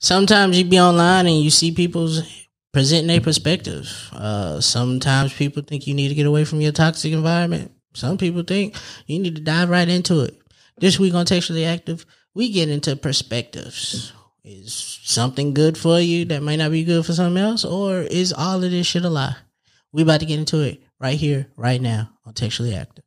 sometimes you be online and you see people's presenting their perspective. Sometimes people think you need to get away from your toxic environment. Some people think you need to dive right into it. This week on Textually Active, we get into perspectives. Is something good for you that might not be good for something else? Or is all of this shit a lie? We about to get into it right here, right now on Textually Active.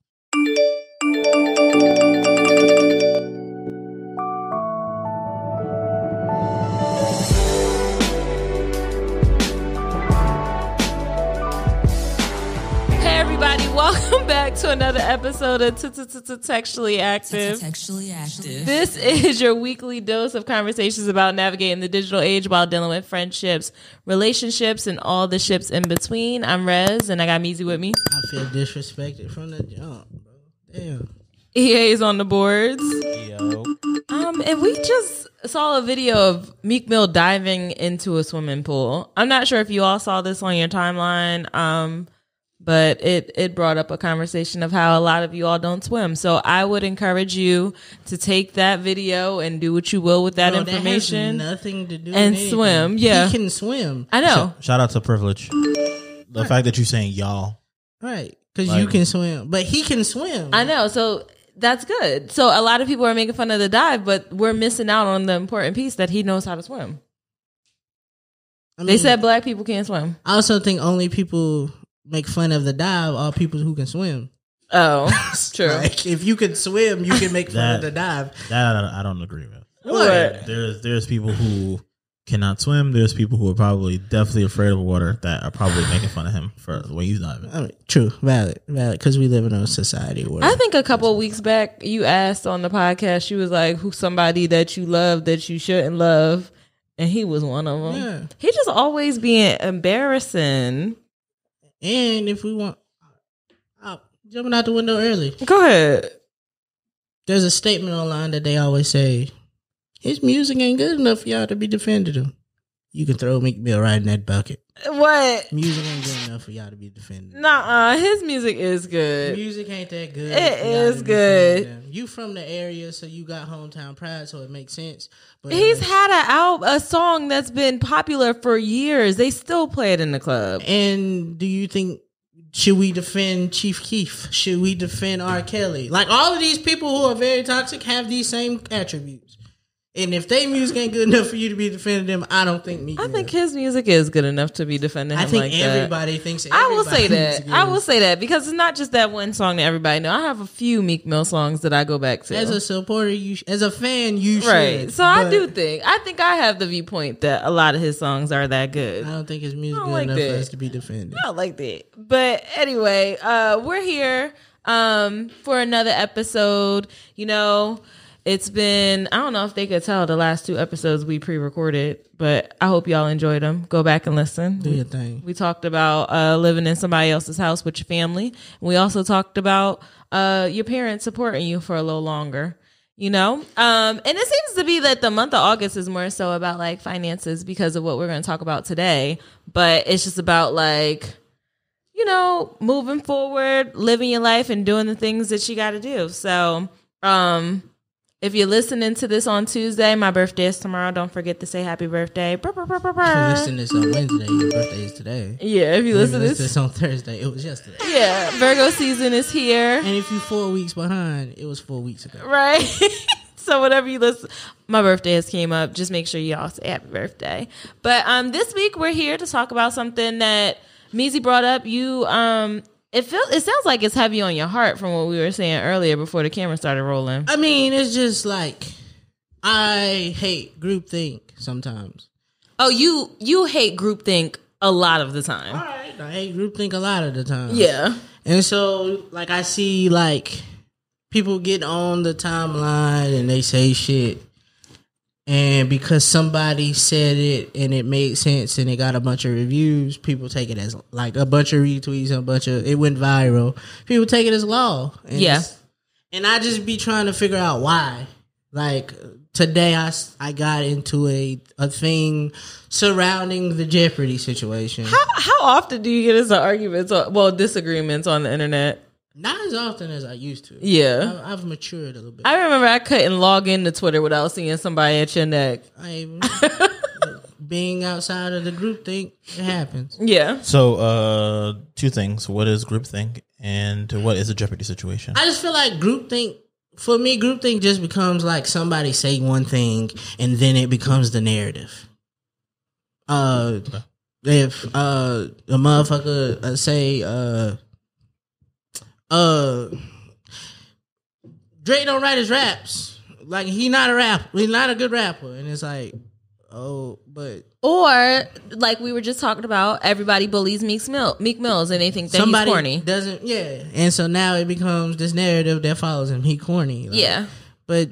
Welcome back to another episode of Textually Active. Textually Active. This is your weekly dose of conversations about navigating the digital age while dealing with friendships, relationships, and all the ships in between. I'm Rez, and I got Meezy with me. I feel disrespected from the jump, bro. Damn. EA is on the boards. Yo. And we just saw a video of Meek Mill diving into a swimming pool. I'm not sure if you all saw this on your timeline. But it brought up a conversation of how a lot of you all don't swim. So I would encourage you to take that video and do what you will with that information. That has nothing to do and with swim. Yeah, he can swim. I know. Shout out to privilege. The fact that you're saying y'all, right? Because you can swim, but he can swim. I know. So that's good. So a lot of people are making fun of the dive, but we're missing out on the important piece that he knows how to swim. They said black people can't swim. I also think only people make fun of the dive are people who can swim. Oh, true. Like, if you can swim, you can make fun of the dive. That I don't agree with. What? There's people who cannot swim. There's people who are probably definitely afraid of water that are probably making fun of him for the way he's diving. I mean, true, valid, because we live in a society where I think a couple of weeks back you asked on the podcast, you was like, who's somebody that you love that you shouldn't love? And he was one of them. Yeah. He just always being embarrassing. And if we want, jumping out the window early. Go ahead. There's a statement online that they always say, his music ain't good enough for y'all to be defending him. You can throw Meek Mill right in that bucket. What? Music ain't good enough for y'all to be defending. Nuh-uh. His music is good. Music ain't that good. It is good. You from the area, so you got hometown pride, so it makes sense. But he's had a song that's been popular for years. They still play it in the club. And do you think, should we defend Chief Keef? Should we defend R. Kelly? Like, all of these people who are very toxic have these same attributes. And if their music ain't good enough for you to be defending them, I don't think Meek Mill. I think his music is good enough to be defending him. I think like everybody that. thinks. I will say that. I will say that because it's not just that one song that everybody know. I have a few Meek Mill songs that I go back to. As a supporter, as a fan, you should. Right. So I think I have the viewpoint that a lot of his songs are that good. I don't think his music good like enough that. for us to be defended. I like that. But anyway, we're here for another episode. You know, it's been, I don't know if they could tell the last two episodes we pre-recorded, but I hope y'all enjoyed them. Go back and listen. Do your thing. We talked about living in somebody else's house with your family. We also talked about your parents supporting you for a little longer, you know? And it seems to be that the month of August is more so about like finances because of what we're going to talk about today. But it's just about like, you know, moving forward, living your life and doing the things that you got to do. So, if you're listening to this on Tuesday, my birthday is tomorrow. Don't forget to say happy birthday. If you listen to this on Wednesday, your birthday is today. Yeah, if you listen to this on Thursday, it was yesterday. Yeah, Virgo season is here. And if you're 4 weeks behind, it was 4 weeks ago. Right? So whatever you listen, my birthday has came up. Just make sure y'all say happy birthday. But this week we're here to talk about something that Meezy brought up. It sounds like it's heavy on your heart from what we were saying earlier before the camera started rolling. I mean, it's just like, I hate groupthink sometimes. Oh, you hate groupthink a lot of the time. All right. I hate groupthink a lot of the time. Yeah. And so, like, I see, like, people get on the timeline and they say shit. And because somebody said it and it made sense and it got a bunch of reviews, people take it as like a bunch of retweets, it went viral. People take it as law. And yeah. And I just be trying to figure out why. Like today I got into a thing surrounding the Jeopardy situation. How often do you get into arguments disagreements on the internet? Not as often as I used to. Yeah. I've matured a little bit. I remember I couldn't log into Twitter without seeing somebody at your neck. being outside of the group think, it happens. Yeah. So, two things. What is groupthink, and what is a Jeopardy situation? I just feel like groupthink, for me, groupthink just becomes like somebody saying one thing and then it becomes the narrative. If a motherfucker say Drake don't write his raps, like he not a rapper, he's not a good rapper, and it's like, oh, but Or like we were just talking about, everybody bullies Meek Mills and they think that somebody he's corny. doesn't, and so now it becomes this narrative that follows him. He corny, like, Yeah. but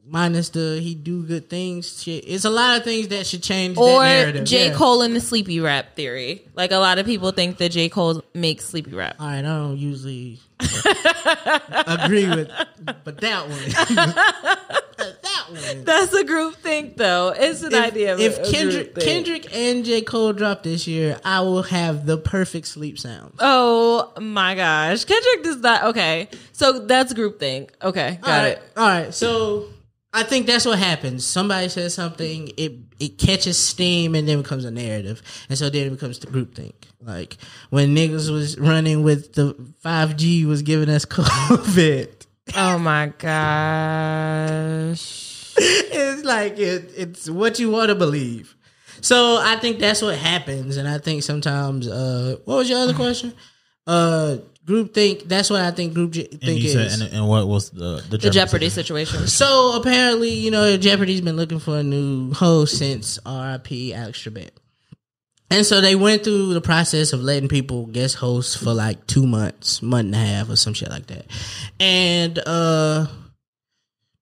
minus the he do good things shit. It's a lot of things that should change Or that narrative. J. Cole and the sleepy rap theory. Like a lot of people think that J. Cole makes sleepy rap. All right, I don't usually agree with, but that one, that one. That's a group think, though. It's an idea of if a group think. Kendrick and J. Cole drop this year, I will have the perfect sleep sound. Oh my gosh, Kendrick does not. Okay, so that's group think. Okay, got it. All right, so I think that's what happens. Somebody says something, it catches steam, and then becomes a narrative, and so then it becomes the groupthink. Like when niggas was running with the 5G was giving us COVID. Oh my gosh, It's like it's what you want to believe. So I think that's what happens, and I think sometimes. What was your other question? Groupthink. That's what I think think is. And what was the Jeopardy situation? So apparently, Jeopardy's been looking for a new host since RIP Alex Trebek. And so they went through the process of letting people guest host for like 2 months, month and a half or some shit like that. And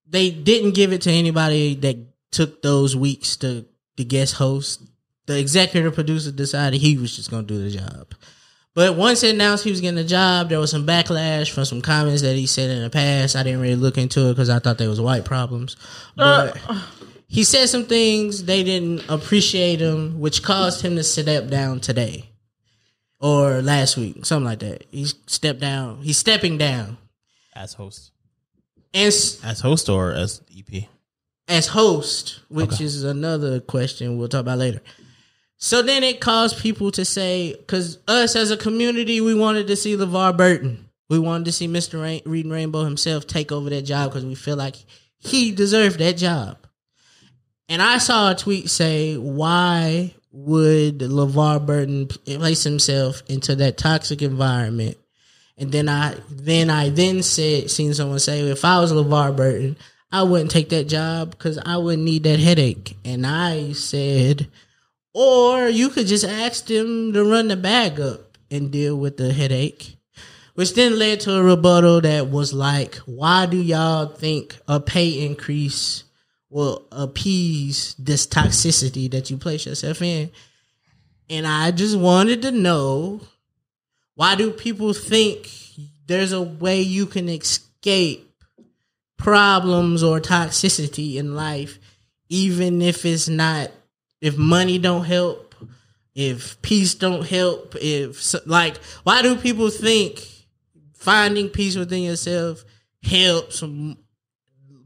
they didn't give it to anybody that took those weeks to guest host. The executive producer decided he was just going to do the job. But once it announced he was getting a job, there was some backlash from some comments that he said in the past. I didn't really look into it because I thought they was white problems. But he said some things, they didn't appreciate him, which caused him to step down today. Or last week, something like that. He stepped down. He's stepping down. as host? As host or as EP? As host, which is another question we'll talk about later. So then it caused people to say, because us as a community, we wanted to see LeVar Burton. We wanted to see Mr. Reading Rainbow himself take over that job because we feel like he deserved that job. And I saw a tweet say, why would LeVar Burton place himself into that toxic environment? And then I seen someone say, if I was LeVar Burton, I wouldn't take that job because I wouldn't need that headache. And I said, or you could just ask them to run the bag up and deal with the headache. Which then led to a rebuttal that was like, why do y'all think a pay increase will appease this toxicity that you place yourself in? And I just wanted to know, why do people think there's a way you can escape problems or toxicity in life, even if it's not, if money don't help, if peace don't help, why do people think finding peace within yourself helps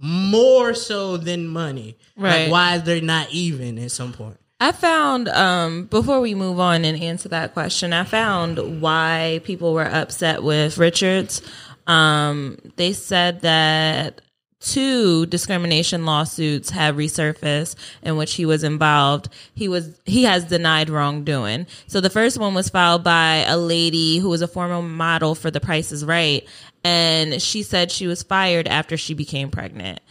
more so than money? Right. Like, why is there not even at some point? I found, before we move on and answer that question, I found why people were upset with Richards. They said that 2 discrimination lawsuits have resurfaced in which he was involved. He has denied wrongdoing. So the first one was filed by a lady who was a former model for The Price is Right, and she said she was fired after she became pregnant.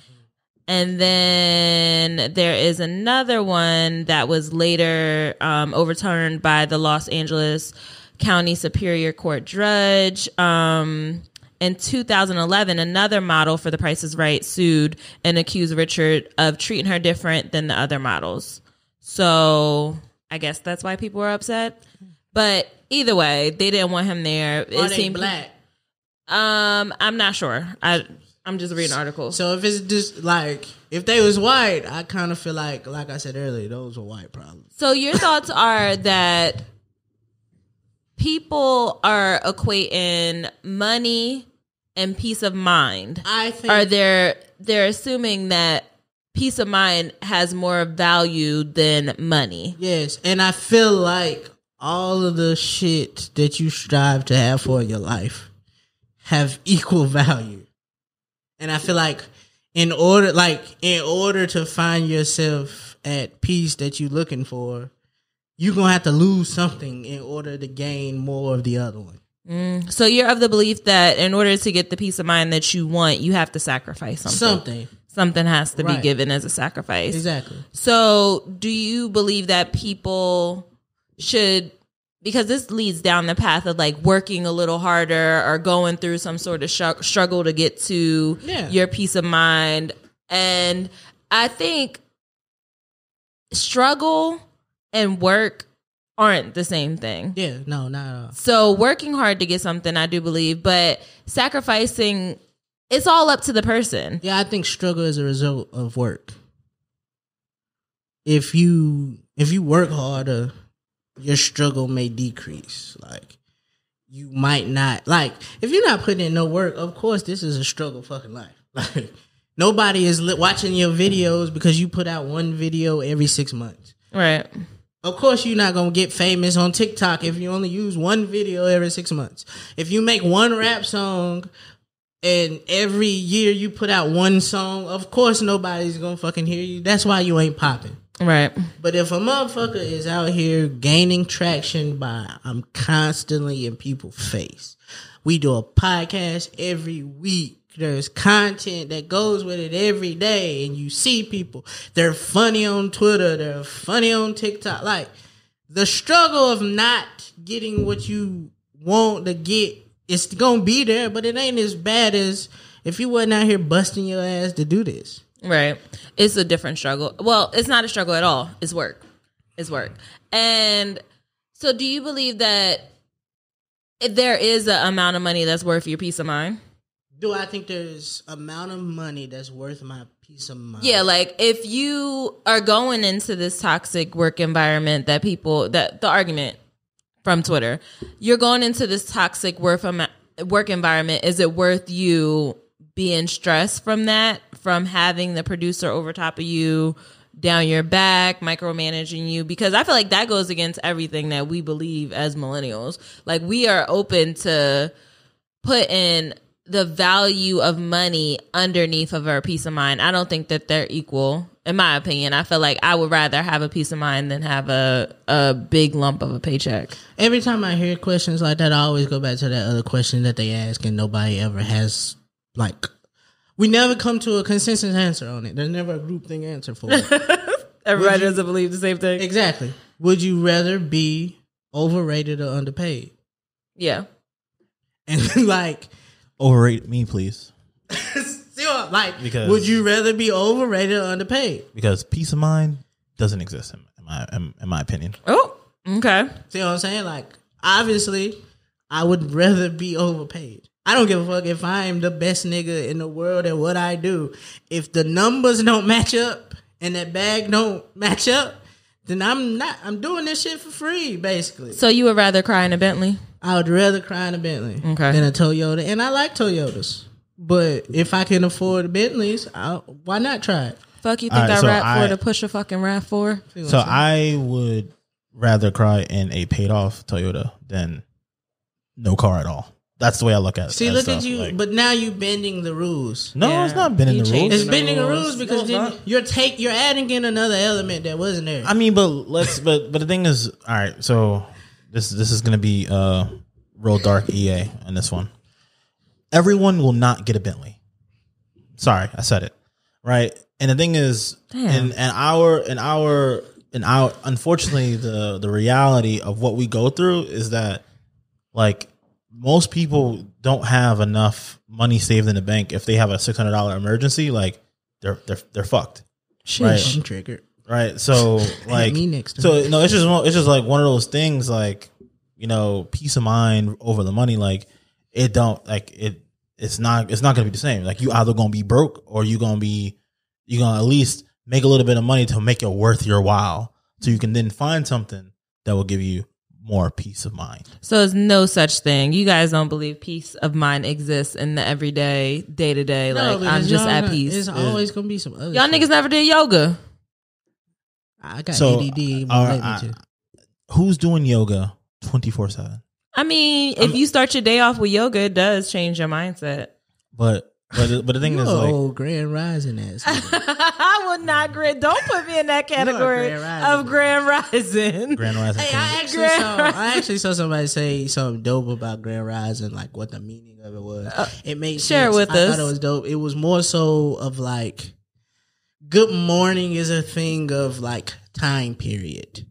And then there is another one that was later overturned by the Los Angeles County Superior Court judge. In 2011, another model for The Price is Right sued and accused Richard of treating her different than the other models. So I guess that's why people were upset. But either way, they didn't want him there. Are they black? I'm not sure. I'm just reading articles. So if it's just like, if they was white, I kind of feel like I said earlier, those were white problems. So your thoughts are that people are equating money and peace of mind. I think, Or they're assuming that peace of mind has more value than money. Yes, and I feel like all of the shit that you strive to have for your life have equal value. And I feel like in order to find yourself at peace that you're looking for, you're going to have to lose something in order to gain more of the other one. So you're of the belief that in order to get the peace of mind that you want, you have to sacrifice something. Something has to be given as a sacrifice. Exactly. So do you believe that people should, because this leads down the path of like working a little harder or going through some sort of struggle to get to your peace of mind. And I think struggle and work aren't the same thing. Yeah, no, not at all. So working hard to get something, I do believe, but sacrificing, it's all up to the person. Yeah, I think struggle is a result of work. If you work harder, your struggle may decrease. Like, you might not, like, if you're not putting in no work, of course this is a struggle fucking life. Like, nobody is watching your videos because you put out one video every 6 months. Right. Of course you're not going to get famous on TikTok if you only use one video every 6 months. If you make one rap song and every year you put out one song, of course nobody's going to fucking hear you. That's why you ain't popping. Right. But if a motherfucker is out here gaining traction by I'm constantly in people's face. We do a podcast every week. There's content that goes with it every day. And you see people. They're funny on Twitter. They're funny on TikTok. Like, the struggle of not getting what you want to get, it's going to be there. But it ain't as bad as if you wasn't out here busting your ass to do this. Right. It's a different struggle. Well, it's not a struggle at all. It's work. It's work. And so do you believe that there is an amount of money that's worth your peace of mind? Do I think there's amount of money that's worth my peace of mind? Yeah, like if you are going into this toxic work environment that the argument from Twitter, you're going into this toxic work environment, is it worth you being stressed from that, from having the producer over top of you, down your back, micromanaging you? Because I feel like that goes against everything that we believe as millennials. Like, we are open to put in the value of money underneath of our peace of mind. I don't think that they're equal, in my opinion. I feel like I would rather have a peace of mind than have a big lump of a paycheck. Every time I hear questions like that, I always go back to that other question that they ask and nobody ever has, like, we never come to a consensus answer on it. There's never a group thing answer for it. Everybody doesn't believe the same thing. Exactly. Would you rather be overrated or underpaid? Yeah. And like, overrate me, please. Like, because would you rather be overrated or underpaid? Because peace of mind doesn't exist in my opinion. Oh, okay. See what I'm saying? Like, obviously, I would rather be overpaid. I don't give a fuck if I am the best nigga in the world at what I do. If the numbers don't match up and that bag don't match up, then I'm doing this shit for free, basically. So you would rather cry in a Bentley? I would rather cry in a Bentley than a Toyota. And I like Toyotas. But if I can afford the Bentleys, why not try it? Fuck, you think I rap for to push a fucking RAV4? So I would rather cry in a paid off Toyota than no car at all. That's the way I look at it. See, look at you, like, but now you bending the rules. No, it's not bending the rules. It's bending the rules because you're adding in another element that wasn't there. I mean, but the thing is, all right. So this is gonna be real dark EA on this one. Everyone will not get a Bentley. Sorry, I said it right. And the thing is, in our unfortunately, the reality of what we go through is that, like, most people don't have enough money saved in the bank. If they have a $600 emergency, like, they're fucked. Right? I'm triggered. Right. So like, so no, it's just like one of those things. Like, you know, peace of mind over the money. Like, it's not gonna be the same. Like, you either gonna be broke or you're gonna at least make a little bit of money to make it worth your while, so you can then find something that will give you more peace of mind. So there's no such thing. You guys don't believe peace of mind exists in the everyday, day to day. Like I'm just at peace. There's always gonna be some other. Y'all shit. niggas never did yoga. I got ADD. Who's doing yoga 24/7? I mean, if you start your day off with yoga, it does change your mindset. But the thing is, like, Grand Rising ass. I would not don't put me in that category of Grand Rising. Grand Rising. Hey, I actually saw somebody say something dope about Grand Rising, like what the meaning of it was. It made sense. Share it with us. I thought it was dope. It was more so of like, good morning is a thing of like time period.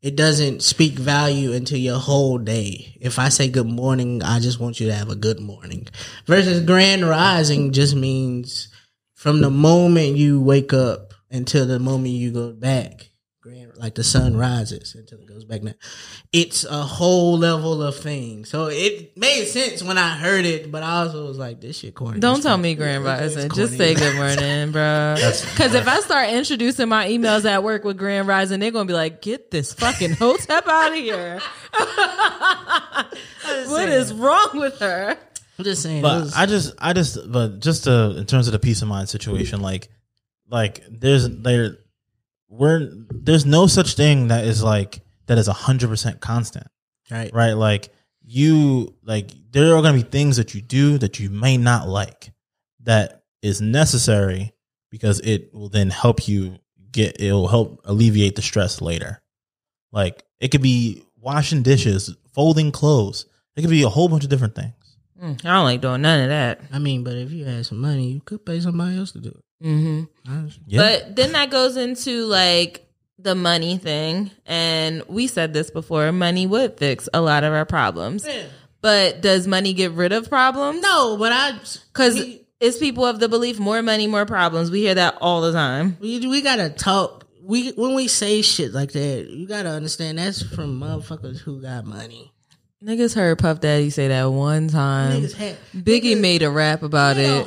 It doesn't speak value into your whole day. If I say good morning, I just want you to have a good morning. Versus grand rising just means from the moment you wake up until the moment you go back. Like the sun rises until it goes back down. It's a whole level of things. So it made sense when I heard it, but I also was like, this shit corny. Don't tell me Grand Rising. Just say good morning, bro. Because if I start introducing my emails at work with Grand Rising, they're going to be like, get this fucking hotep out of here. What is wrong with her? I'm just saying. But in terms of the peace of mind situation, like there's no such thing that is 100% constant. Right. Like there are going to be things that you do that you may not like that is necessary because it will then help it'll help alleviate the stress later. Like it could be washing dishes, folding clothes. It could be a whole bunch of different things. I don't like doing none of that. I mean, but if you had some money, you could pay somebody else to do it. Mm-hmm. Yeah. But then that goes into like the money thing, and we said this before: money would fix a lot of our problems. Yeah. But does money get rid of problems? No, but because it's people of the belief: more money, more problems. We hear that all the time. We gotta talk. When we say shit like that, you gotta understand that's from motherfuckers who got money. Niggas heard Puff Daddy say that one time. Biggie made a rap about it.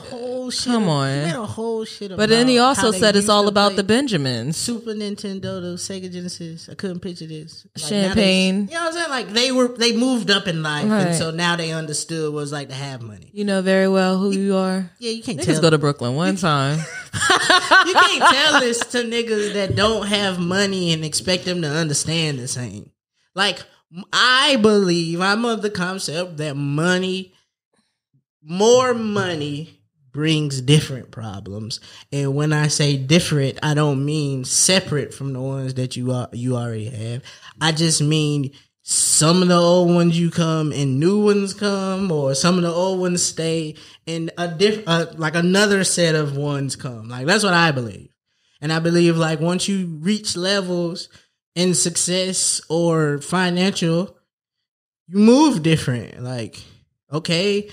Come on. He made a whole shit about But then he also said it's all about the Benjamins. Super Nintendo, the Sega Genesis. I couldn't picture this. Like Champagne. You know what I'm saying? Like they moved up in life, right. And so now they understood what it's like to have money. You know very well who you are. Yeah, you can't tell. Niggas go to Brooklyn one time. You can't tell this to niggas that don't have money and expect them to understand the same. Like, I'm of the concept that more money brings different problems. And when I say different, I don't mean separate from the ones that you already have. I just mean some of the old ones you come and new ones come, or some of the old ones stay and like another set of ones come. Like that's what I believe. And I believe like once you reach levels in success or financial, you move different. Like, okay,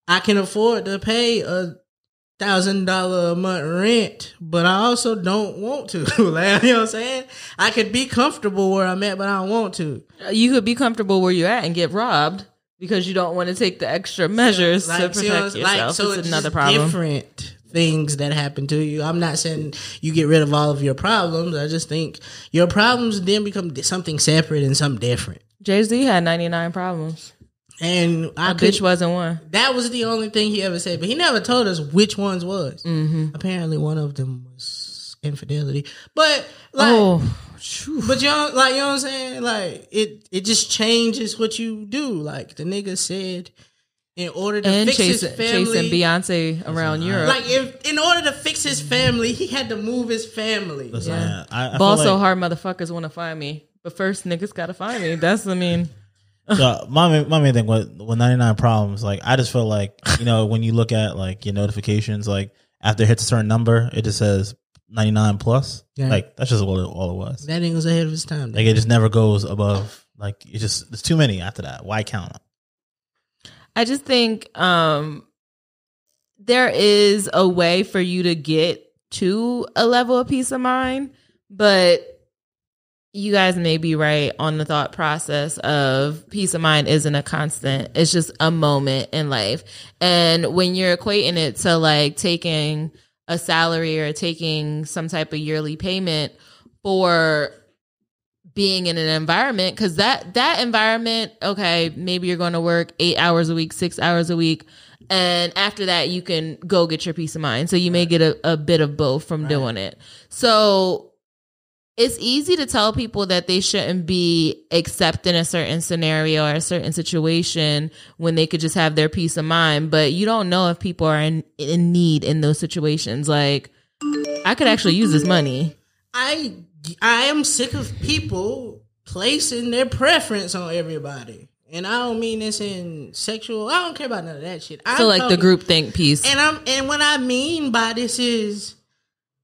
I can afford to pay $1,000 a month rent, but I also don't want to. Like, you know what I'm saying? I could be comfortable where I'm at, but I don't want to. You could be comfortable where you're at and get robbed because you don't want to take the extra measures to protect yourself. Like, so it's another problem. Different things that happen to you. I'm not saying you get rid of all of your problems. I just think your problems then become something separate and something different. Jay-Z had 99 problems. And bitch wasn't one. That was the only thing he ever said, but he never told us which ones was. Mm-hmm. Apparently, one of them was infidelity. But like, but you know what I'm saying? Like it just changes what you do. Like the nigga said, in order to fix his family, chasing Beyonce around Europe. Like in order to fix his family, he had to move his family. Listen, yeah. I Ball so hard, motherfuckers want to find me, but first niggas gotta find me. That's So my main thing with 99 problems, like I just feel like, you know, when you look at like your notifications, like after it hits a certain number, it just says 99 plus. Yeah. Like that's just all it was. That thing was ahead of its time. Like it just never goes above. Like it's too many after that. Why count them? I just think there is a way for you to get to a level of peace of mind, but you guys may be right on the thought process of peace of mind isn't a constant. It's just a moment in life. And when you're equating it to like taking a salary or taking some type of yearly payment for being in an environment, because that environment, okay, maybe you're going to work 8 hours a week, 6 hours a week, and after that you can go get your peace of mind. So you may get a bit of both from doing it. So it's easy to tell people that they shouldn't be accepting a certain scenario or a certain situation when they could just have their peace of mind. But you don't know if people are in need in those situations. Like, I could actually use this money. I am sick of people placing their preference on everybody. And I don't mean this in sexual. I don't care about none of that shit. So like the groupthink piece. And what I mean by this is,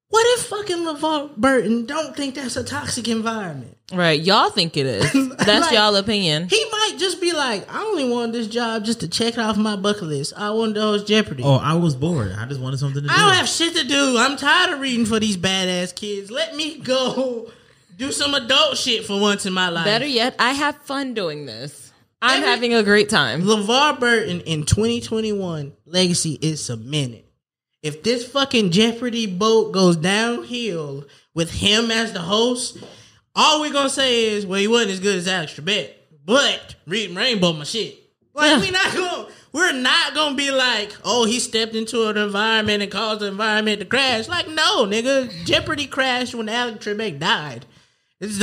what if fucking LeVar Burton don't think that's a toxic environment? Right. Y'all think it is. That's like, y'all opinion. He might just be like, I only wanted this job just to check it off my bucket list. I wanted to host Jeopardy. Oh, I was bored. I just wanted something to do. I don't have shit to do. I'm tired of reading for these badass kids. Let me go do some adult shit for once in my life. Better yet, I have fun doing this. I'm having a great time. LeVar Burton in 2021 legacy is cemented. If this fucking Jeopardy boat goes downhill with him as the host, all we're gonna say is, well, he wasn't as good as Alex Trebek, but Reading Rainbow my shit. Like, we're not gonna be like, oh, he stepped into an environment and caused the environment to crash. Like, no, nigga, Jeopardy crashed when Alex Trebek died. It's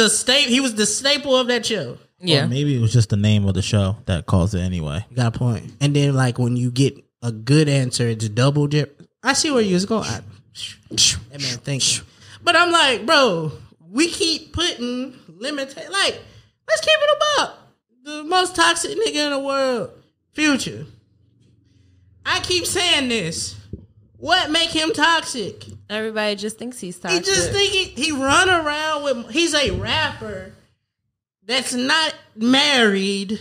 he was the staple of that show. Yeah. Or maybe it was just the name of the show that caused it anyway. You got a point. And then, like, when you get a good answer, it's double Jeopardy. I see where you was going. That man thinking. But I'm like, bro, we keep putting limitations. Like, let's keep it about the most toxic nigga in the world, Future. I keep saying this. What make him toxic? Everybody just thinks he's toxic. He just think he run around with. He's a rapper that's not married,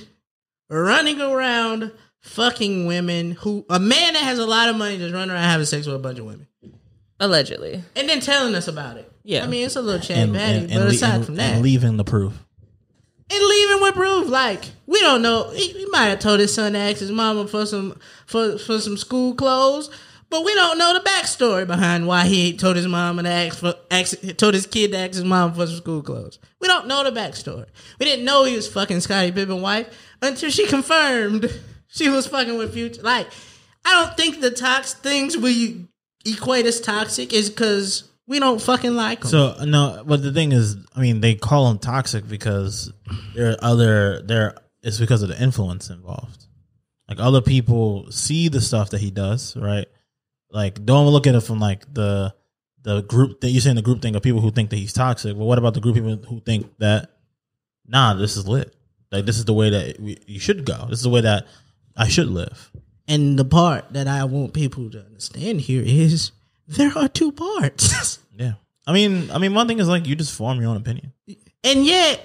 running around fucking women, a man that has a lot of money just running around having sex with a bunch of women. Allegedly. And then telling us about it. Yeah. I mean, it's a little chat batty, but aside from that. And leaving the proof. And leaving with proof. Like, we don't know. He might have told his son to ask his mama for some school clothes, but we don't know the backstory behind why he told his mama to told his kid to ask his mom for some school clothes. We don't know the backstory. We didn't know he was fucking Scottie Pippen's wife until she confirmed she was fucking with Future. Like, I don't think the things we equate as toxic is because we don't fucking like them. So, no, but the thing is, I mean, they call him toxic because it's because of the influence involved. Like, other people see the stuff that he does, right? Like, don't look at it from, like, the group that you're saying, the group thing of people who think that he's toxic. But what about the group of people who think that, nah, this is lit? Like, this is the way that you should go. This is the way that I should live. And the part that I want people to understand here is there are two parts. Yeah. I mean, one thing is, like, you just form your own opinion. And yet,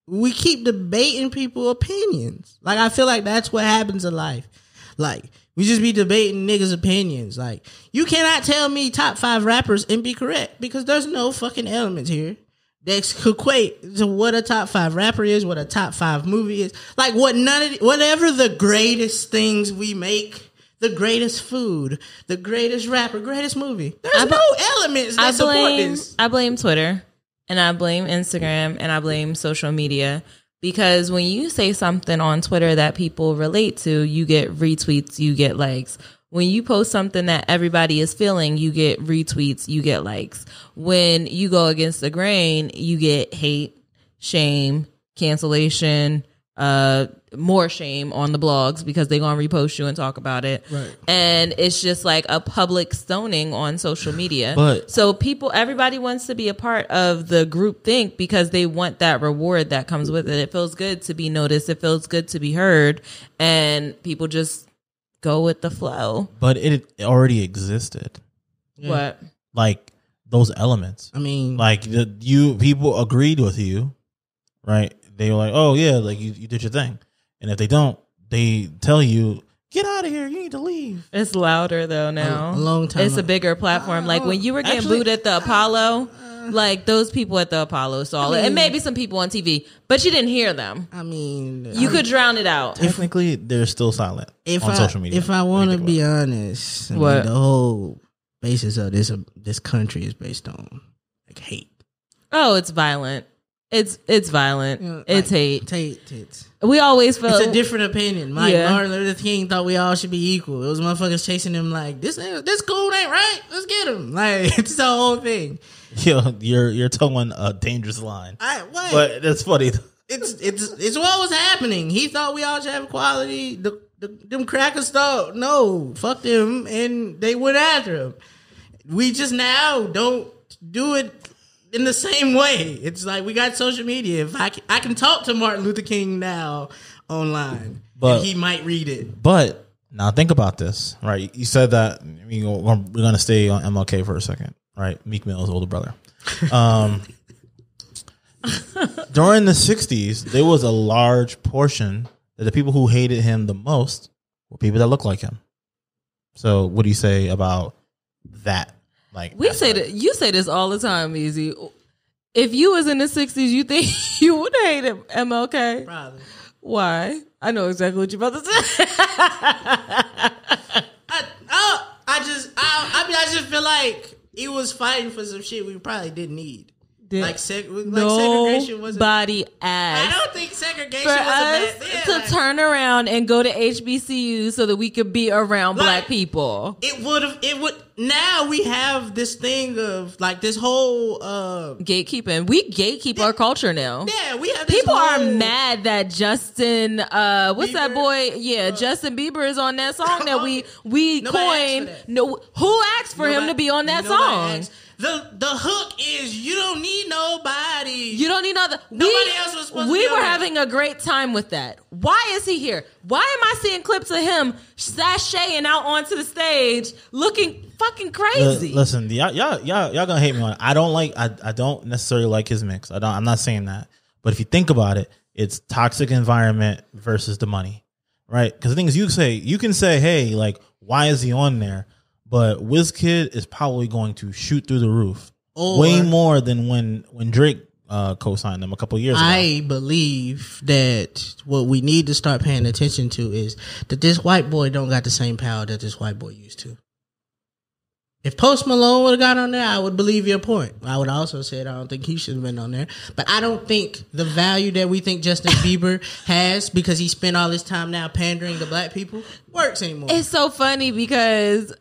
we keep debating people's opinions. Like, I feel like that's what happens in life. Like, we just be debating niggas' opinions. Like, you cannot tell me top 5 rappers and be correct because there's no fucking elements here that equate to what a top 5 rapper is, what a top 5 movie is. Like, whatever the greatest things we make, the greatest food, the greatest rapper, greatest movie. There's no elements that support this. I blame Twitter, and I blame Instagram, and I blame social media. Because when you say something on Twitter that people relate to, you get retweets, you get likes. When you post something that everybody is feeling, you get retweets, you get likes. When you go against the grain, you get hate, shame, cancellation, more shame on the blogs because they're going to repost you and talk about it. Right. And it's just like a public stoning on social media. But so everybody wants to be a part of the group think because they want that reward that comes with it. It feels good to be noticed. It feels good to be heard. And people just go with the flow. But it already existed. Yeah. What? Like, those elements. I mean, like, people agreed with you, right? They were like, oh, yeah, like, you did your thing. And if they don't, they tell you, get out of here. You need to leave. It's louder, though, now. A long time It's ago. a bigger platform. Like, when you were getting booed at the Apollo, like, those people at the Apollo saw it. And maybe some people on TV, but you didn't hear them. I mean, You could drown it out. Technically, they're still silent on social media. If I want to be honest, I What? mean, the whole basis of this country is based on, like, hate. Oh, it's violent. It's violent. You know, it's like, hate. Tits. We always feel It's a different opinion. Like Yeah. Martin Luther King thought we all should be equal. It was motherfuckers chasing him like this cool ain't right. Let's get him. Like it's the whole thing. Yo, you're towing a dangerous line. What? But that's funny. It's what was happening. He thought we all should have equality. Them crackers thought no, fuck them, and they went after him. We just now don't do it in the same way. It's like we got social media. If I can talk to Martin Luther King now online, But- and he might read it. But now think about this, right? You said that we're going to stay on MLK for a second, right? Meek Mill's older brother. During the 60s, there was a large portion that the people who hated him the most were people that look like him. So what do you say about that? Like We say that you say this all the time, Easy. If you was in the 60s, you think you would hate MLK? Probably. Why? I know exactly what you're about to say. I just feel like he was fighting for some shit we probably didn't need. Segregation wasn't. Nobody I asked don't think segregation for was a us bad thing. to turn around and go to HBCU so that we could be around black people. It would. Now we have this thing of like this whole. Gatekeeping. We gatekeep our culture now. Yeah, we have. This People are whole, mad that Justin, what's that Bieber? boy? Yeah, Justin Bieber is on that song that we Nobody coined. asked for that. No, who asked for him Nobody- to be on that nobody song? asked. The hook is you don't need nobody. You don't need other. Nobody else was supposed to We be were on that. having a great time with that. Why is he here? Why am I seeing clips of him sashaying out onto the stage looking fucking crazy? Listen, y'all gonna hate me on it. I don't necessarily like his mix. I'm not saying that. But if you think about it, it's toxic environment versus the money, right? Because the thing is, you can say, hey, like, why is he on there? But WizKid is probably going to shoot through the roof way more than when Drake co-signed them a couple years ago. I believe that what we need to start paying attention to is that this white boy don't got the same power that this white boy used to. If Post Malone would have got on there, I would believe your point. I would also say I don't think he should have been on there. But I don't think the value that we think Justin Bieber has because he spent all his time now pandering to black people works anymore. It's so funny because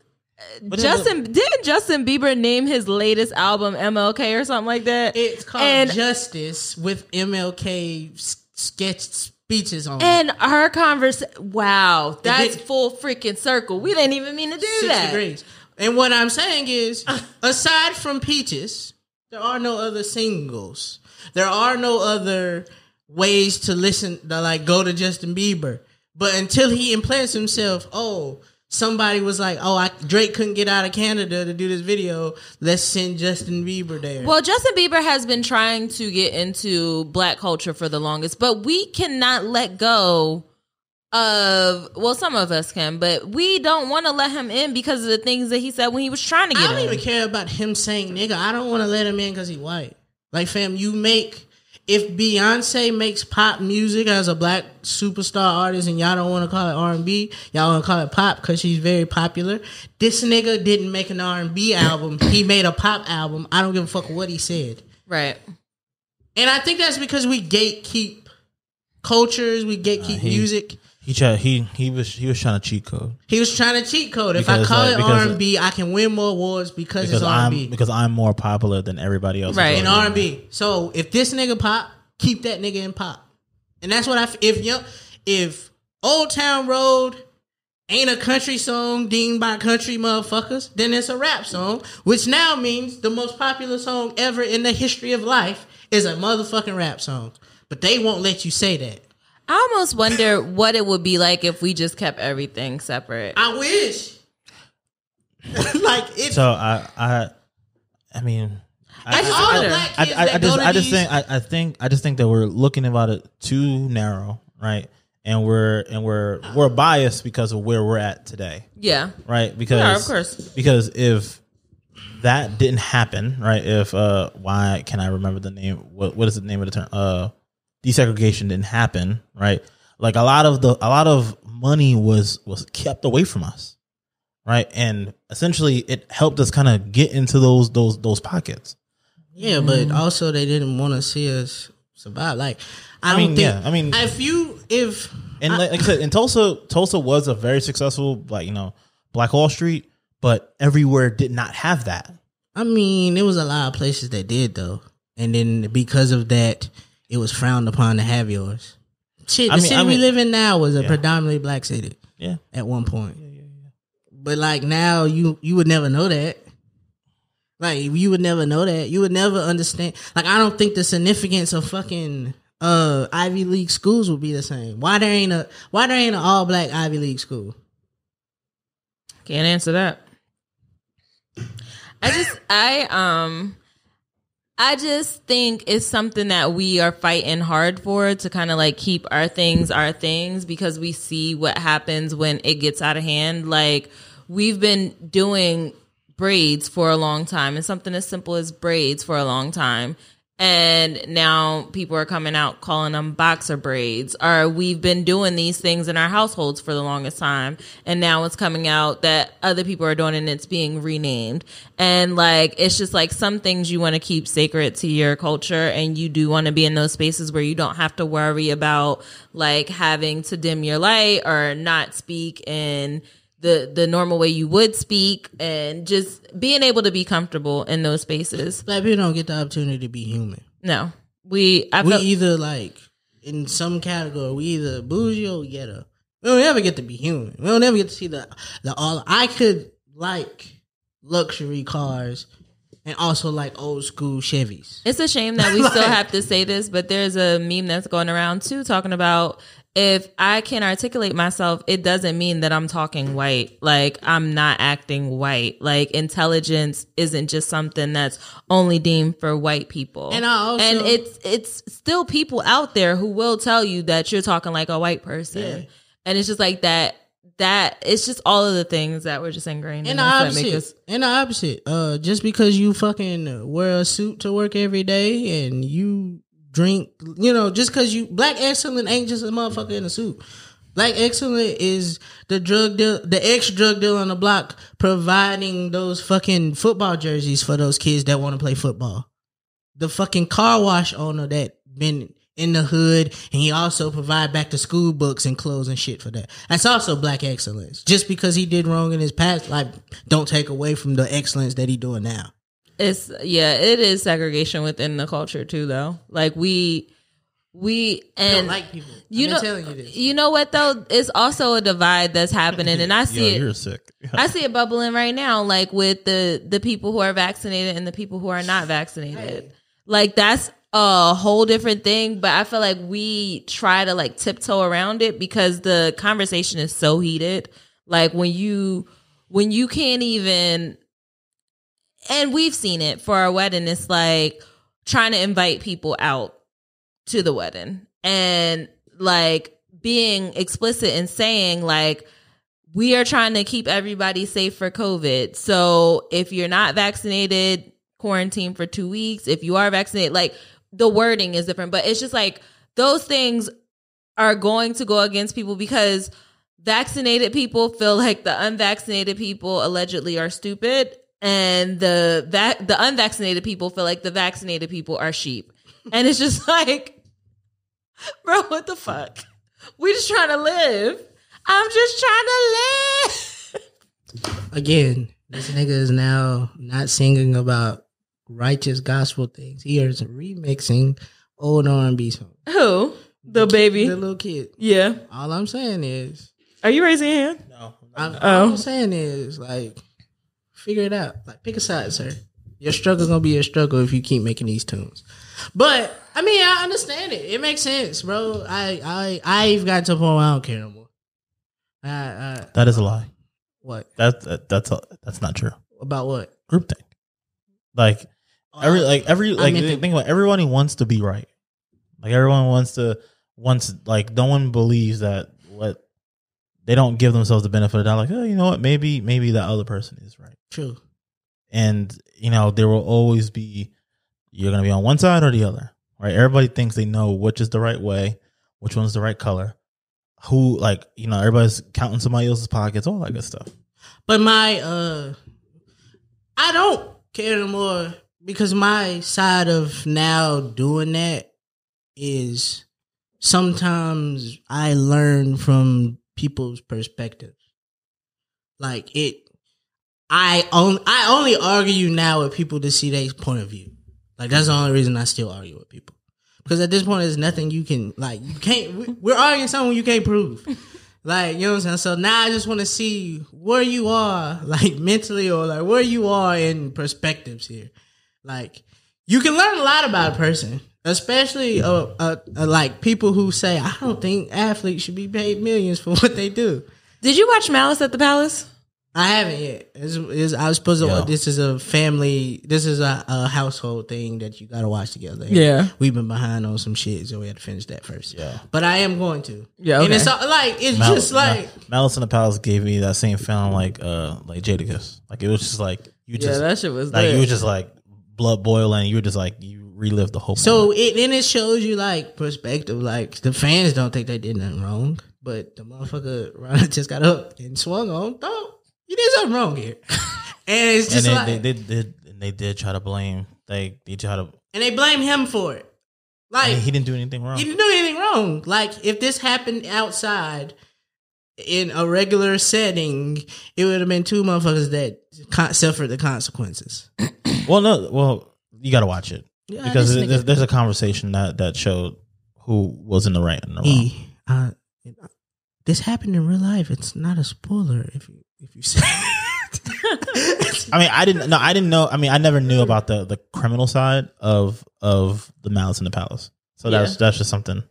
didn't Justin Bieber name his latest album MLK or something like that? It's called Justice with MLK sketch speeches on it. And her conversation, wow, that's full freaking circle. We didn't even mean to do 6 that. degrees. And what I'm saying is, aside from Peaches, there are no other singles. There are no other ways to listen, to like go to Justin Bieber. But until he implants himself, somebody was like, Drake couldn't get out of Canada to do this video. Let's send Justin Bieber there. Well, Justin Bieber has been trying to get into black culture for the longest, but we cannot let go of, some of us can, but we don't want to let him in because of the things that he said when he was trying to get in. I don't even care about him saying nigga. I don't want to let him in because he white. Like, fam, if Beyonce makes pop music as a black superstar artist and y'all don't want to call it R&B, y'all want to call it pop because she's very popular. This nigga didn't make an R&B album. He made a pop album. I don't give a fuck what he said. Right. And I think that's because we gatekeep cultures. We gatekeep music. He was trying to cheat code. He was trying to cheat code. If I call it R&B, I can win more awards because it's R&B. Because I'm more popular than everybody else. Right. In R&B. So if this nigga pop, keep that nigga in pop. And that's what if Old Town Road ain't a country song deemed by country motherfuckers, then it's a rap song, which now means the most popular song ever in the history of life is a motherfucking rap song. But they won't let you say that. I almost wonder what it would be like if we just kept everything separate. I wish. So I mean, I just think that we're looking about it too narrow, right? And we're biased because of where we're at today. Yeah. Right? Because yeah, of course. Because if that didn't happen, right? If why can I remember the name? What is the name of the term? Desegregation didn't happen, right? Like a lot of money was kept away from us, right? And essentially, it helped us kind of get into those pockets. Yeah, but also they didn't want to see us survive. Like, I mean, if like I said, in Tulsa was a very successful, like, Black Wall Street, but everywhere did not have that. I mean, there was a lot of places that did though, and then because of that, it was frowned upon to have yours. Shit, the city we live in now was a predominantly black city. Yeah, at one point. Yeah. But like now, you would never know that. Like you would never know that. You would never understand. Like I don't think the significance of fucking Ivy League schools would be the same. Why there ain't an all black Ivy League school? Can't answer that. I just think it's something that we are fighting hard for, to kind of like keep our things, because we see what happens when it gets out of hand. Like we've been doing braids for a long time, and something as simple as braids for a long time. And now people are coming out calling them boxer braids. Or we've been doing these things in our households for the longest time, and now it's coming out that other people are doing it and it's being renamed. And like, it's just like some things you want to keep sacred to your culture, and you do want to be in those spaces where you don't have to worry about like having to dim your light or not speak in the normal way you would speak, and just being able to be comfortable in those spaces. Black people don't get the opportunity to be human. No. We either like in some category, we either bougie or ghetto. We don't ever get to be human. We don't ever get to see the all. I could like luxury cars and also like old school Chevys. It's a shame that we still have to say this, but there's a meme that's going around too, talking about, if I can articulate myself, it doesn't mean that I'm talking white. Like, I'm not acting white. Like, intelligence isn't just something that's only deemed for white people. And it's still people out there who will tell you that you're talking like a white person. Yeah. And it's just like that it's just all of the things that were just ingrained in us. And the opposite. Just because you fucking wear a suit to work every day and you drink, just because Black excellence ain't just a motherfucker in a suit. Black excellence is the ex-drug dealer on the block providing those fucking football jerseys for those kids that want to play football. The fucking car wash owner that been in the hood, and he also provide back to school books and clothes and shit for that. That's also Black excellence. Just because he did wrong in his past life, don't take away from the excellence that he doing now. It is segregation within the culture too, though. Like we don't like people. I'm telling you this. You know what though? It's also a divide that's happening, and I see it. You're sick. I see it bubbling right now, like with the people who are vaccinated and the people who are not vaccinated. Right. Like that's a whole different thing. But I feel like we try to like tiptoe around it because the conversation is so heated. Like when you can't even. And we've seen it for our wedding. It's like trying to invite people out to the wedding and like being explicit and saying like, we are trying to keep everybody safe for COVID. So if you're not vaccinated, quarantine for 2 weeks. If you are vaccinated, like the wording is different, but it's just like those things are going to go against people because vaccinated people feel like the unvaccinated people allegedly are stupid. And the unvaccinated people feel like the vaccinated people are sheep. And it's just like, bro, what the fuck? We just trying to live. I'm just trying to live. Again, this nigga is now not singing about righteous gospel things. He is remixing old R&B songs. Who? The baby? The little kid. Yeah. All I'm saying is... Are you raising your hand? No. All I'm saying is, like... Figure it out. Like, pick a side, sir. Your struggle's gonna be a struggle if you keep making these tunes. But I mean, I understand it. It makes sense, bro. I've gotten to a point where I don't care no more. That is a lie. What? That's not true. About what? Groupthink. Think about everybody wants to be right. Like everyone wants like no one believes that what they don't give themselves the benefit of the doubt. Like, oh, you know what? Maybe that other person is right. True. And there will always be, you're going to be on one side or the other, right? Everybody thinks they know which is the right way, which one's the right color. Who, like, everybody's counting somebody else's pockets, all that good stuff. But I don't care no more because my side of now doing that is sometimes I learn from people's perspectives. Like I only argue now with people to see their point of view. Like that's the only reason I still argue with people. Because at this point, there's nothing you can, like, you can't, we're arguing something you can't prove. Like, you know what I'm saying? So now I just want to see where you are, like, mentally, or, like, where you are in perspectives here. Like, you can learn a lot about a person, especially, like, people who say, I don't think athletes should be paid millions for what they do. Did you watch Malice at the Palace? I haven't yet. I was supposed to. This is a family. This is a household thing that you got to watch together. Yeah, we've been behind on some shit, so we had to finish that first. Yeah, but I am going to. Yeah, okay. And it's like just like Malice in the Palace gave me that same feeling like Jadakiss. Like it was just like you just that shit was like lit. you were just like blood boiling. You were just like you relived the whole. So it shows you like perspective. Like the fans don't think they did nothing wrong, but the motherfucker Ron just got up and swung on. Oh, you did something wrong here, and it's just they did try to blame. They try to and they blame him for it. Like he didn't do anything wrong. He didn't do anything wrong. Like if this happened outside in a regular setting, it would have been two motherfuckers that suffered the consequences. Well, you got to watch it because there's a conversation that showed who was in the right and the wrong. This happened in real life. It's not a spoiler if you say. I mean, I didn't know. I mean, I never knew about the criminal side of the Malice in the Palace. So that's just something.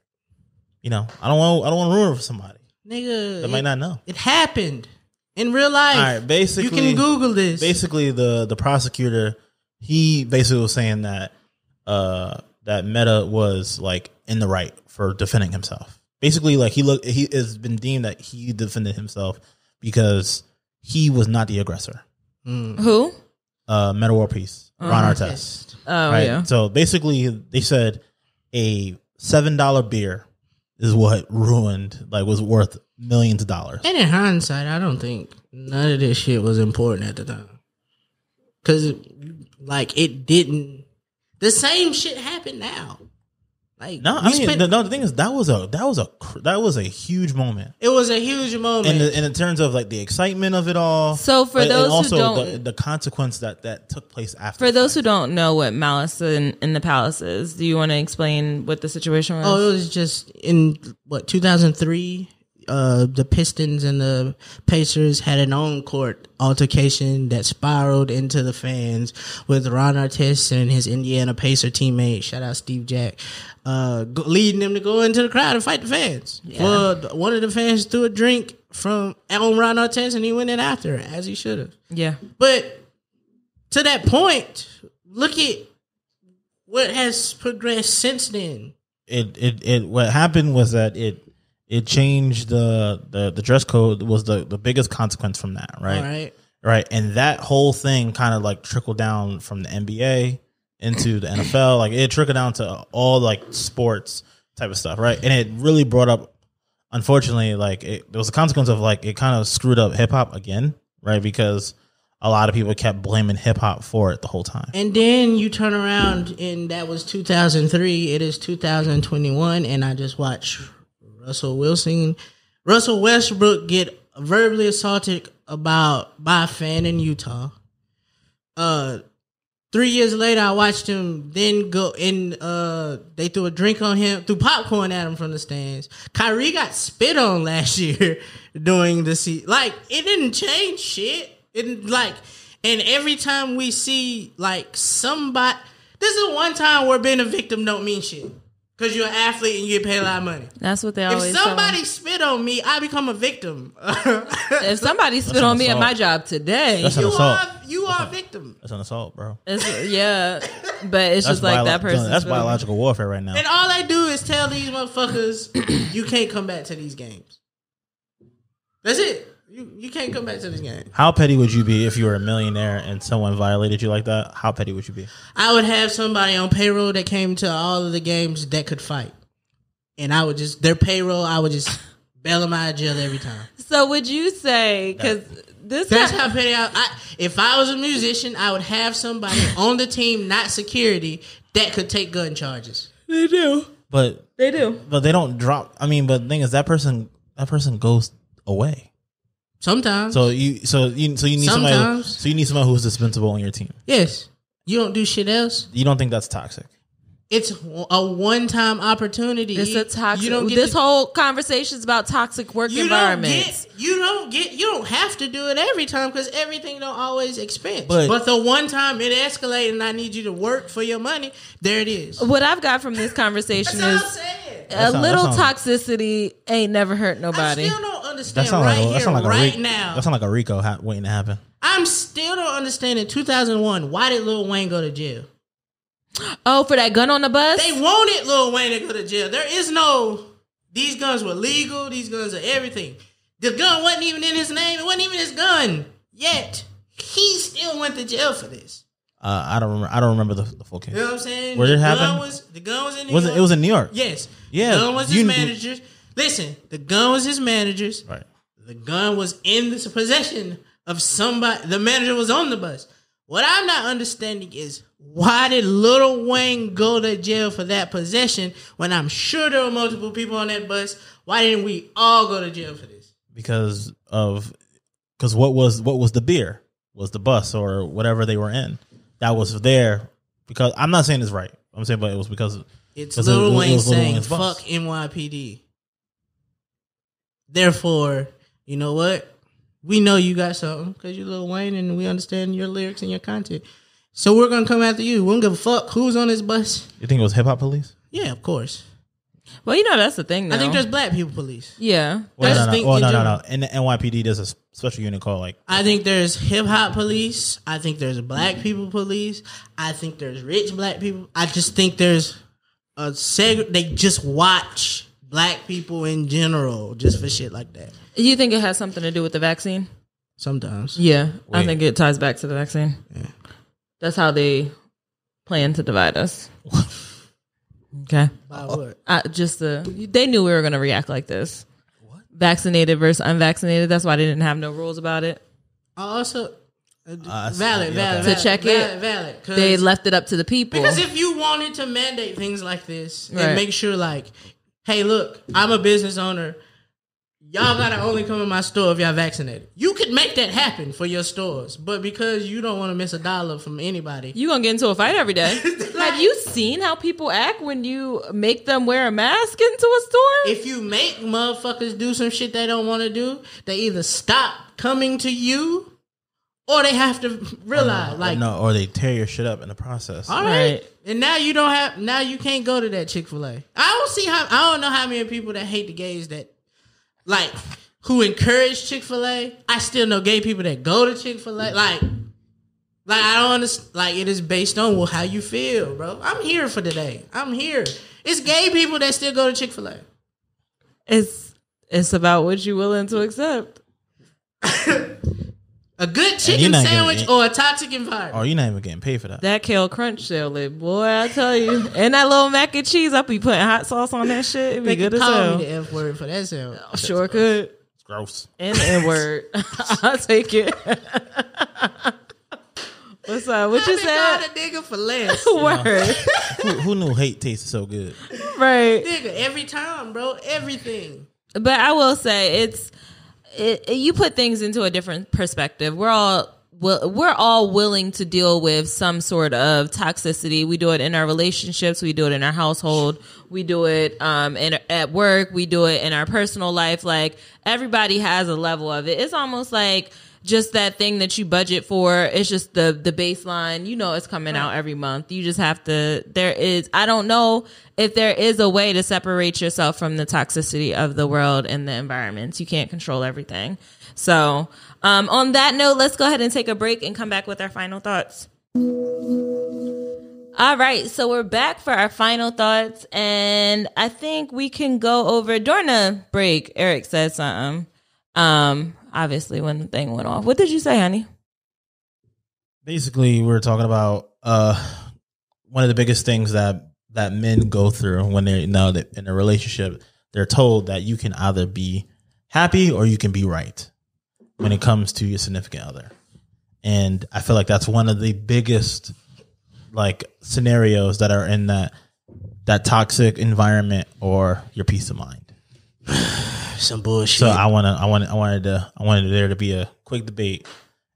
You know, I don't want to ruin it for somebody. Nigga, that might not know. It happened in real life. All right, basically, you can Google this. Basically, the prosecutor, he basically was saying that that Meta was like in the right for defending himself. Basically, like he has been deemed that he defended himself because he was not the aggressor. Who? Meta World Peace, Ron Artest. Oh, right? yeah. So basically, they said a $7 beer is what ruined, like, was worth millions of dollars. And in hindsight, I don't think none of this shit was important at the time. Because, like, it didn't. The same shit happened now. Like, no, I mean, the thing is, that was a huge moment. It was a huge moment, and in terms of like the excitement of it all. So for those also who don't, the consequence that took place after. For those who don't know what Malice in the Palace is, do you want to explain what the situation was? Oh, it was just in 2003. The Pistons and the Pacers had an on-court altercation that spiraled into the fans with Ron Artest and his Indiana Pacer teammate, shout out Steve Jack, leading them to go into the crowd and fight the fans. Yeah. Well, one of the fans threw a drink on Ron Artest and he went in after it, as he should have. Yeah. But to that point, look at what has progressed since then. It what happened was that it changed the dress code was the biggest consequence from that, right? Right. And that whole thing kind of like trickled down from the NBA into the NFL. Like it trickled down to all like sports type of stuff, right? And it really brought up, unfortunately, like there was a consequence of like it kind of screwed up hip hop again, right? Because a lot of people kept blaming hip hop for it the whole time. And then you turn around and that was 2003. It is 2021, and I just watched Russell Westbrook get verbally assaulted by a fan in Utah. 3 years later, I watched him then go in. They threw a drink on him, threw popcorn at him from the stands. Kyrie got spit on last year during the season. Like it didn't change shit. And every time we see like somebody, this is one time where being a victim don't mean shit. Because you're an athlete and you get paid a lot of money. That's what they always say. If somebody spit on me, I become a victim. If somebody spit on me at my job today, you are a victim. That's an assault, bro. Yeah, but it's just like that person. That's biological warfare right now. And all they do is tell these motherfuckers, you can't come back to these games. That's it. You can't come back to this game. How petty would you be if you were a millionaire and someone violated you like that? How petty would you be? I would have somebody on payroll that came to all of the games that could fight. And I would just, their payroll, I would just bail them out of jail every time. So would you say, because that's how petty if I was a musician, I would have somebody on the team, not security, that could take gun charges. They do. But They do. But they don't drop. I mean, but the thing is, that person goes away. Sometimes. So you need somebody. Sometimes. So you need somebody who's dispensable on your team. Yes. You don't do shit else. You don't think that's toxic? It's a one-time opportunity. It's a toxic. You don't get this whole conversation is about toxic work environments. You don't have to do it every time because everything don't always expense. But the one time it escalated and I need you to work for your money, there it is. What I've got from this conversation That's is all I'm saying. a little toxicity ain't never hurt nobody. I still don't understand now. That sounds like a Rico waiting to happen. I'm still don't understand in 2001, why did Lil Wayne go to jail? Oh, for that gun on the bus? They wanted Lil Wayne to go to jail. There is no, these guns were legal. These guns are everything. The gun wasn't even in his name. It wasn't even his gun yet. He still went to jail for this. I don't remember the full case. You know what I'm saying? Where did it happen? The gun was in New York. It was in New York. Yes. Yeah. The gun was his manager's. Listen, the gun was his manager's. Right. The gun was in the possession of somebody. The manager was on the bus. What I'm not understanding is why did Lil Wayne go to jail for that possession when I'm sure there were multiple people on that bus? Why didn't we all go to jail for this? Because what was the beer? Was the bus or whatever they were in that was there? Because I'm not saying it's right. I'm saying, but it was because it's Lil Wayne saying "fuck NYPD." Therefore, you know what? We know you got something because you're Lil Wayne and we understand your lyrics and your content. So we're going to come after you. We don't give a fuck who's on this bus. You think it was hip hop police? Yeah, of course. Well, that's the thing, though. I think there's black people police. Yeah. No. In the NYPD, there's a special unit called I think there's hip hop police. I think there's black people police. I think there's rich black people. I just think there's they just watch black people in general just for shit like that. You think it has something to do with the vaccine? Sometimes. Yeah. Wait. I think it ties back to the vaccine. Yeah. That's how they plan to divide us. Okay. By what? They knew we were going to react like this. What? Vaccinated versus unvaccinated. That's why they didn't have no rules about it. Also, valid. To check it. Valid. They left it up to the people. Because if you wanted to mandate things like this and make sure like, hey, look, I'm a business owner. Y'all gotta only come in my store if y'all vaccinated. You could make that happen for your stores, but because you don't want to miss a dollar from anybody, you gonna get into a fight every day. Have you seen how people act when you make them wear a mask into a store? If you make motherfuckers do some shit they don't want to do, they either stop coming to you or they have to realize or they tear your shit up in the process. All right. And now you can't go to that Chick-fil-A. I don't know how many people that hate the gays that who encourage Chick-fil-A. I still know gay people that go to Chick-fil-A. Like I don't understand. Like, it is based on how you feel, bro. I'm here for today. I'm here. It's gay people that still go to Chick-fil-A. It's about what you're willing to accept. A good chicken sandwich or a toxic environment. Oh, you're not even getting paid for that. That kale crunch salad, boy, I tell you. And that little mac and cheese, I'll be putting hot sauce on that shit. It'd be good as hell. Call me the F word for that sandwich. Sure could. It's gross. And the N word. I'll take it. What's up? What you said? A nigga for less. Word. Who knew hate tasted so good? Right. Nigga, every time, bro. Everything. But I will say you put things into a different perspective. We're all willing to deal with some sort of toxicity. We do it in our relationships. We do it in our household. We do it at work. We do it in our personal life. Like, everybody has a level of it. It's almost like just that thing that you budget for. It's just the baseline. You know it's coming out every month. You just have to. I don't know if there is a way to separate yourself from the toxicity of the world and the environment. You can't control everything. So on that note, let's go ahead and take a break and come back with our final thoughts. All right, so we're back for our final thoughts, and I think we can go over during the break. Eric said something. Obviously, when the thing went off. What did you say, honey? Basically, we were talking about one of the biggest things that men go through when they're in a relationship. They're told that you can either be happy or you can be right when it comes to your significant other. And I feel like that's one of the biggest scenarios that are in that that toxic environment or your peace of mind? Some bullshit. So I wanted there to be a quick debate,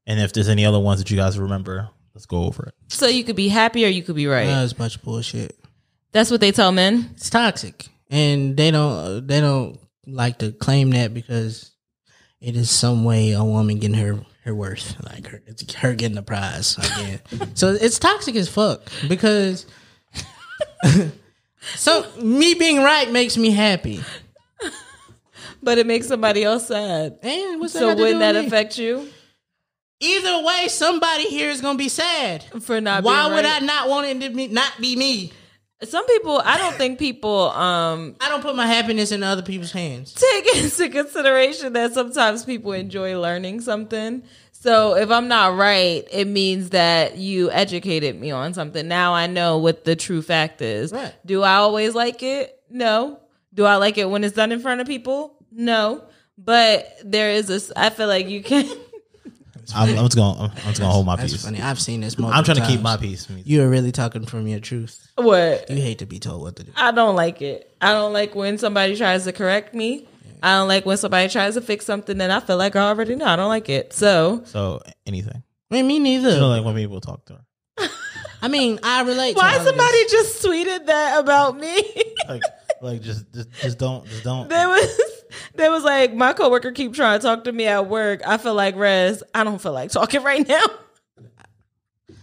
and if there's any other ones that you guys remember, let's go over it. So you could be happy or you could be right. That's much bullshit. That's what they tell men. It's toxic, and they don't like to claim that because it is some way a woman getting her worth, like it's her getting the prize again. So it's toxic as fuck because so me being right makes me happy, but it makes somebody else sad. And what's that So got to wouldn't do with that me? affect you? Either way, somebody here is gonna be sad For not Why being would right? I not want it to not be me? Some people, I don't think people I don't put my happiness in other people's hands. take into consideration that sometimes people enjoy learning something. So if I'm not right, it means that you educated me on something. Now I know what the true fact is. Right. Do I always like it? No. Do I like it when it's done in front of people? No. But there is this, I feel like you can. I'm just gonna hold my That's peace. funny. I've seen this multiple I'm trying to keep times. my peace. You are really talking from your truth. What? You hate to be told what to do. I don't like it. I don't like when somebody tries to correct me. I don't like when somebody tries to fix something that I feel like I already know. I don't like it. So Anything. I mean, me neither. You know, like when people talk to her. I mean, I relate to why all of somebody this. just tweeted that about me? Like just don't. There was like my coworker keep trying to talk to me at work. I feel like Rez, I don't feel like talking right now.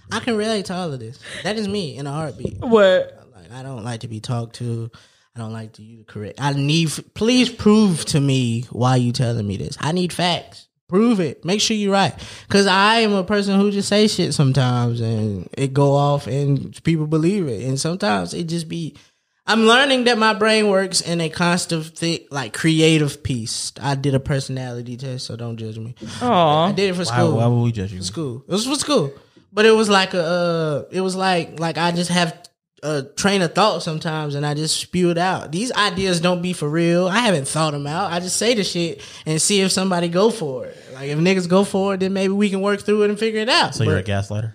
I can relate to all of this. That is me in a heartbeat. What? Like, I don't like to be talked to. I don't like you to correct. Please prove to me why you telling me this. I need facts. Prove it. Make sure you're right. Because I am a person who just say shit sometimes and it go off and people believe it. And sometimes it just be, I'm learning that my brain works in a constant like creative piece. I did a personality test, so don't judge me. Aw. I did it for school. Why would we judge you? School. It was for school. But it was like like I just have a train of thought sometimes and I just spew it out. These ideas don't be for real. I haven't thought them out. I just say the shit and see if somebody go for it. Like if niggas go for it, then maybe we can work through it and figure it out. So you're a gaslighter?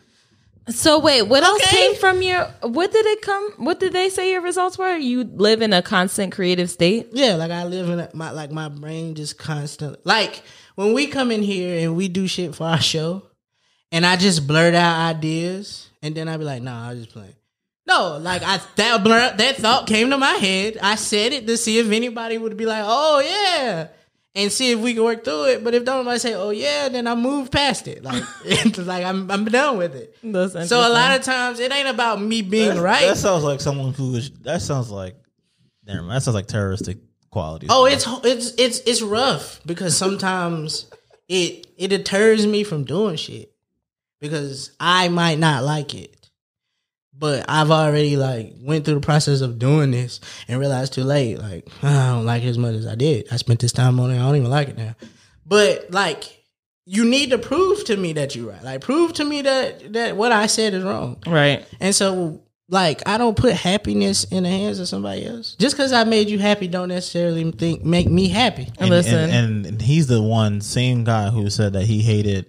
So wait, what else Okay. came from your, what did they say your results were? You live in a constant creative state? Yeah, like I live in my brain just constant. Like when we come in here and we do shit for our show and I just blurt out ideas and then I be like, nah, I was just playing. No, like that thought came to my head. I said it to see if anybody would be like, "Oh yeah," and see if we can work through it. But if nobody say, "Oh yeah," then I move past it. Like, it's like I'm done with it. So a lot of times it ain't about me being right. That sounds like someone who is. That sounds like terroristic qualities. Oh, it's rough because sometimes it deters me from doing shit because I might not like it. But I've already like went through the process of doing this and realized too late, like, I don't like it as much as I did. I spent this time on it. I don't even like it now. But like, you need to prove to me that you're right. Like, prove to me that what I said is wrong. Right. And so, like, I don't put happiness in the hands of somebody else. Just because I made you happy don't necessarily make me happy. And he's the same guy who said that he hated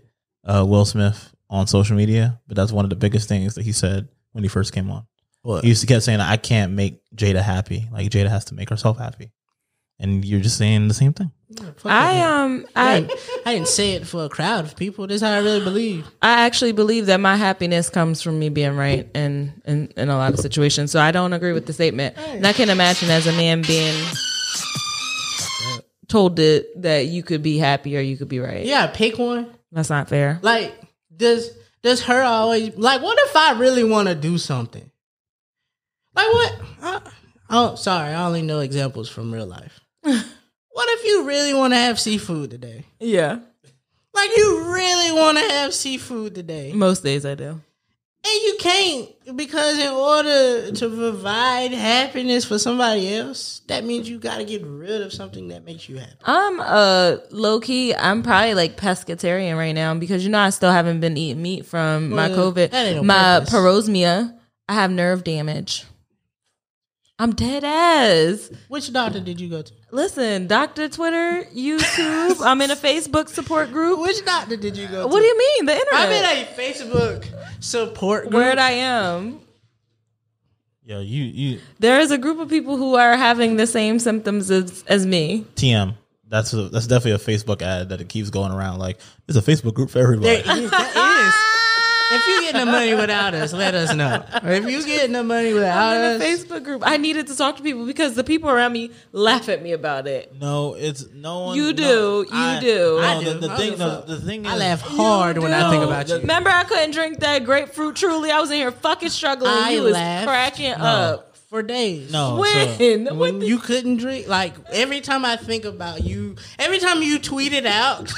Will Smith on social media, but that's one of the biggest things that he said when he first came on. What? He used to keep saying, I can't make Jada happy. Like Jada has to make herself happy. And you're just saying the same thing. I didn't say it for a crowd of people. This is how I really believe. I actually believe that my happiness comes from me being right in a lot of situations. So I don't agree with the statement. And I can imagine as a man being told that you could be happy or you could be right. Yeah, pick one. That's not fair. Like, does her always, like, what if I really want to do something? Like, what? Sorry, I only know examples from real life. What if you really want to have seafood today? Yeah. Like, you really want to have seafood today. Most days I do. And you can't, because in order to provide happiness for somebody else, that means you got to get rid of something that makes you happy. I'm low key. I'm probably like pescatarian right now because I still haven't been eating meat from my COVID, that ain't no my purpose. parosmia. I have nerve damage. I'm dead ass. Which doctor did you go to? Listen, Dr. Twitter, YouTube. I'm in a Facebook support group. Which doctor did you go to? What do you mean? The internet. I'm in a Facebook support group. Word I am. Yo, you There is a group of people who are having the same symptoms as me. TM. That's definitely a Facebook ad that it keeps going around. Like, there's a Facebook group for everybody. There is. If you getting the money without us, let us know. Or if you getting the money without I'm in a us, Facebook group. I needed to talk to people because the people around me laugh at me about it. No, it's no one. You do. No, You I- do. No, I do. the thing is, I laugh hard when I think about you. Remember, I couldn't drink that grapefruit Truly. I was in here fucking struggling. I You was laughed. cracking up. For days. No, When? When you couldn't drink, like every time I think about you, every time you tweet it out,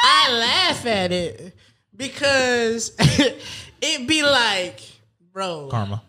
I laugh at it because it be like, bro, karma.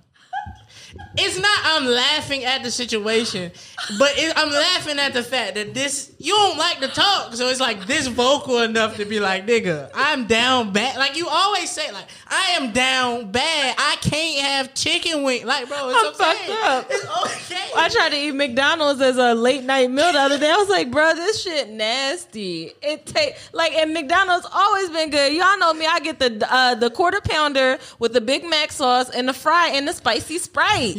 it's not I'm laughing at the situation, but I'm laughing at the fact that this, you don't like to talk, so it's like this vocal enough to be like, nigga, I'm down bad. Like you always say, like, I am down bad. I can't have chicken wing. Like, bro, it's I'm okay. fucked up. It's okay. I tried to eat McDonald's as a late night meal the other day. I was like, bro, this shit nasty. And McDonald's always been good. Y'all know me. I get the quarter pounder with the Big Mac sauce and the fry and the spicy Sprite.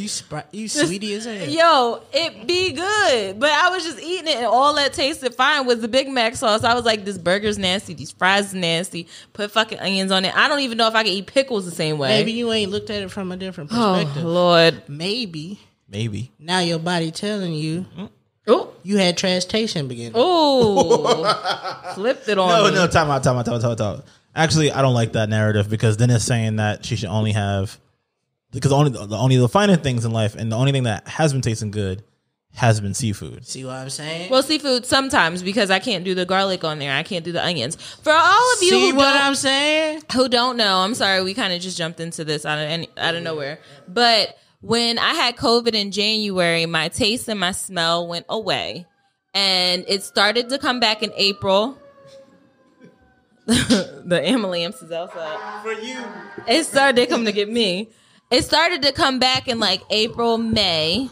You sweetie as hell. Yo, it be good. But I was just eating it and all that tasted fine was the Big Mac sauce. I was like, this burger's nasty. These fries is nasty. Put fucking onions on it. I don't even know if I can eat pickles the same way. Maybe you ain't looked at it from a different Oh, perspective. Lord. Maybe. Now Your body telling you Oh. you had trash taste in the beginning. Oh. Flipped it on me. No, time out. Actually, I don't like that narrative because then it's saying that she should only have, because only the finer things in life and the only thing that has been tasting good has been seafood. See what I'm saying? Well, seafood sometimes because I can't do the garlic on there. I can't do the onions. For all of you See who what don't, I'm saying? who don't know, I'm sorry, we kind of just jumped into this out of nowhere. But when I had COVID in January, my taste and my smell went away, and it started to come back in April. The ambulance is outside. For you. It started to come to get me. It started to come back in like April, May.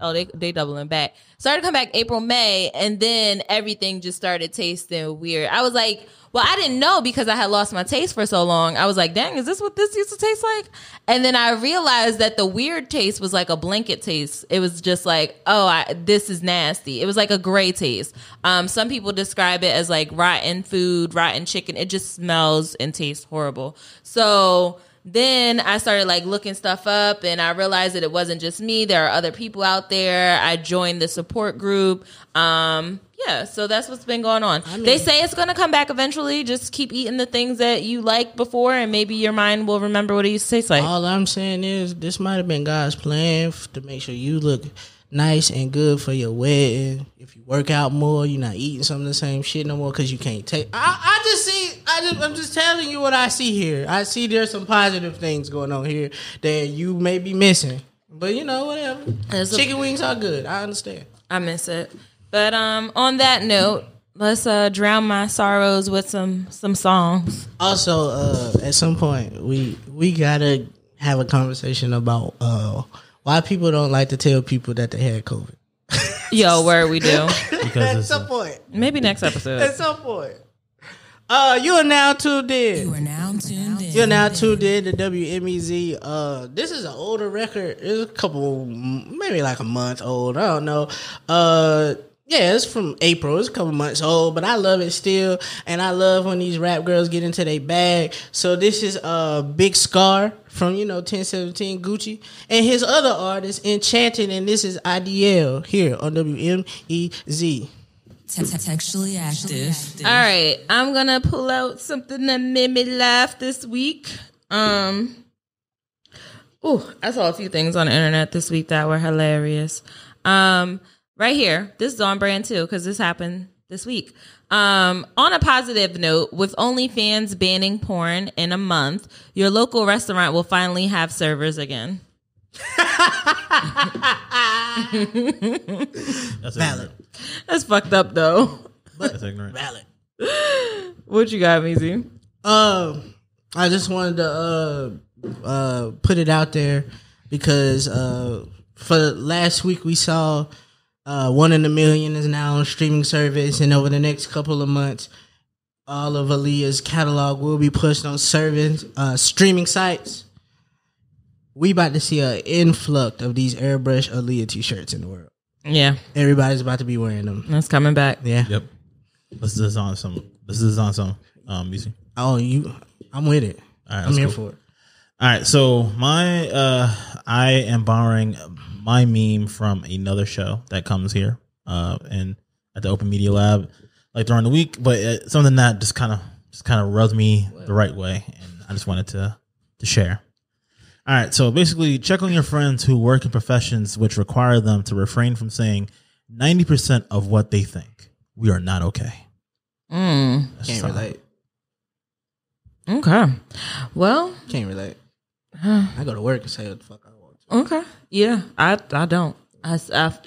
Oh, they doubling back. Started to come back April, May, and then everything just started tasting weird. I was like, well, I didn't know because I had lost my taste for so long. I was like, dang, is this what this used to taste like? And then I realized that the weird taste was like a blanket taste. It was just like, this is nasty. It was like a gray taste. Some people describe it as like rotten food, rotten chicken. It just smells and tastes horrible. So then I started like looking stuff up and I realized that it wasn't just me. There are other people out there. I joined the support group. Yeah, so that's what's been going on. They say it's going to come back eventually. Just keep eating the things that you liked before and maybe your mind will remember what it used to taste like. All I'm saying is this might have been God's plan to make sure you look nice and good for your wedding. If you work out more, you're not eating some of the same shit no more because you can't take. I'm just telling you what I see here. I see there's some positive things going on here that you may be missing. But you know, whatever. Chicken wings are good. I understand. I miss it. But on that note, let's drown my sorrows with some songs. Also, at some point, we gotta have a conversation about why people don't like to tell people that they had COVID. Yo, where we do. Because At some point. Maybe next episode. At some point. You are now tuned in. You are now tuned in. You're now tuned in to WMEZ. This is an older record. It's a couple, maybe like a month old. I don't know. Yeah, it's from April. It's a couple months old, but I love it still. And I love when these rap girls get into their bag. So this is Big Scarr from, 1017 Gucci. And his other artist, Enchanting. And this is IDL here on WMEZ. Textually active. All right, I'm gonna pull out something that made me laugh this week. I saw a few things on the internet this week that were hilarious. Right here, this is on brand too because this happened this week. On a positive note, with OnlyFans banning porn in a month, your local restaurant will finally have servers again. that's Valid. ignorant. That's fucked up though. That's ignorant. Valid. What you got, Meezy? I just wanted to put it out there because for last week we saw 1 in a Million is now on streaming service, and over the next couple of months, all of Aaliyah's catalog will be pushed on streaming sites. we about to see an influx of these airbrush Aaliyah t-shirts in the world. Yeah, Everybody's about to be wearing them. that's coming back. Yeah. Yep. This is on some music. Oh, I'm with it. All right, I'm here cool. for it. All right, so I am borrowing my meme from another show that comes here, and at the Open Media Lab, like during the week, but something that just kind of rubs me the right way, and I just wanted to share. All right, so basically, check on your friends who work in professions which require them to refrain from saying 90% of what they think. We are not okay. That's Can't all. relate. Okay. Well, Can't relate. I go to work and say what the fuck I want to. okay. Yeah, I don't. I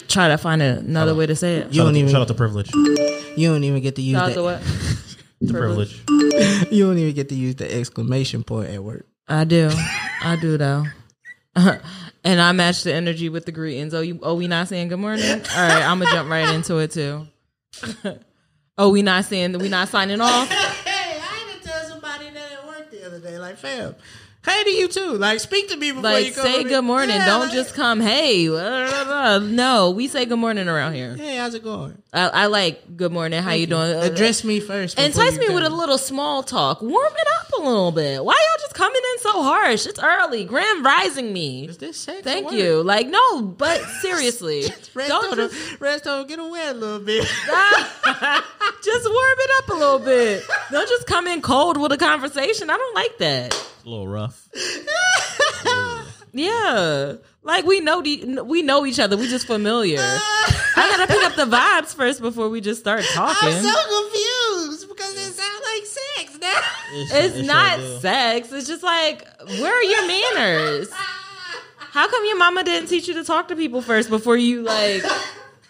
try to find another way to say it. Shout out to privilege. You don't even get to use Shout out to that. what? The privilege. You don't even get to use the exclamation point at work. I do though. And I match the energy with the greetings. We not saying good morning? All right, I'm gonna jump right into it too. We not signing off? Hey, I had to tell somebody that at work the other day, like, fam, hey to you too. Like, speak to me before Like, you come. say good morning. Yeah, Don't like, just come, hey. No, we say good morning around here. Hey, how's it going? I like good morning. How you doing? Address me first. before Entice you me come. with a little small talk. Warm it up a little bit. Why y'all just coming in so harsh? It's early. Grand rising me. Is this sex? Thank or you. work? Like, no, but seriously. Rest of get away a little bit. Just warm it up a little bit. Don't just come in cold with a conversation. I don't like that. A little rough. Yeah. Like we know each other. We just familiar. I gotta pick up the vibes first before we just start talking. I'm so confused because it sounds like sex now. It's not sex. It's just like, where are your manners? How come your mama didn't teach you to talk to people first before you like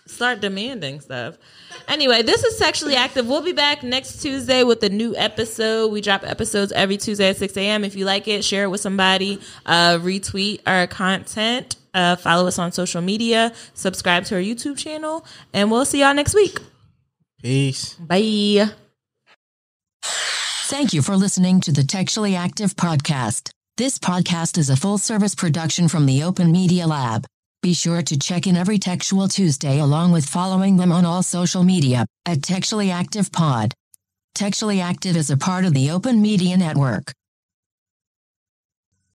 start demanding stuff? Anyway, this is Textually Active. We'll be back next Tuesday with a new episode. We drop episodes every Tuesday at 6 a.m. If you like it, share it with somebody. Retweet our content. Follow us on social media. Subscribe to our YouTube channel. And we'll see y'all next week. Peace. Bye. Thank you for listening to the Textually Active podcast. This podcast is a full-service production from the Open Media Lab. Be sure to check in every Textual Tuesday along with following them on all social media at Textually Active Pod. Textually Active is a part of the Open Media Network.